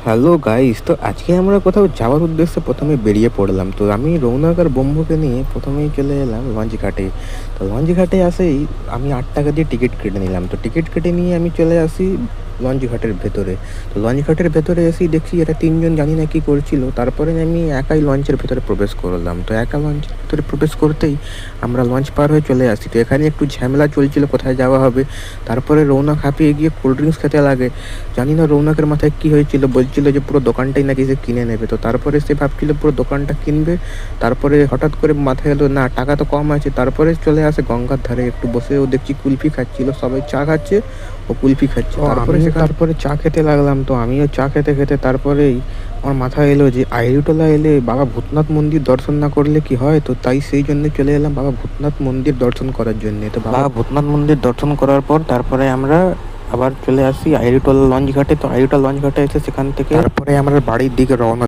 Hello guys, তো আজকে আমরা কোথাও যাওয়ার উদ্দেশ্যে প্রথমে বেরিয়ে পড়লাম। তো আমি রৌনক আর বম্বুকে নিয়ে প্রথমেই চলে এলাম লঞ্চ ঘাটে। তো লঞ্চ ঘাটে আসেই আমি 8 টাকা দিয়ে টিকিট কেটে নিলাম। তো টিকিট কেটে নিয়ে আমি চলে আসি লঞ্চ ঘাটের ভেতরে। তো লঞ্চ ঘাটের ভেতরে এসেই দেখছি এরা তিনজন জানি না কি করছিল। তারপরে আমি একাই লঞ্চের ভেতরে প্রবেশ করলাম। তো একা লঞ্চের ভেতরে প্রবেশ করতেই আমরা লঞ্চ পার হয়ে চলে আসি। তো এখানে একটু ঝামেলা চলছিল কোথায় যাওয়া হবে। তারপরে রৌনক হাঁপিয়ে গিয়ে কোল্ড ড্রিঙ্কস খেতে লাগে। জানি না রৌনকের মাথায় কী হয়েছিল, বলছিল যে পুরো দোকানটাই নাকি সে কিনে নেবে। তো তারপরে সে ভাবছিল পুরো দোকানটা কিনবে। তারপরে হঠাৎ করে মাথায় এলো না, টাকা তো কম আছে। তারপরে চলে আসে গঙ্গার ধারে, একটু বসে ও দেখছি কুলফি খাচ্ছিল, সবাই চা খাচ্ছে ও কুলফি খাচ্ছে। তারপরে চা খেতে লাগলাম। তো আমিও চা খেতে খেতে তারপরেই আমার মাথায় এলো যে আইরিটোলা এলে বাবা ভূতনাথ মন্দির দর্শন না করলে কি হয়। তো তাই সেই জন্য চলে এলাম বাবা ভূতনাথ মন্দির দর্শন করার জন্যে। তো বাবা ভূতনাথ মন্দির দর্শন করার পর তারপরে আমরা আবার চলে আসি আইরিটোলা লঞ্চ ঘাটে। তো আইরিটোলা লঞ্চ ঘাটে এসে সেখান থেকে তারপরে আমরা বাড়ির দিকে রওনা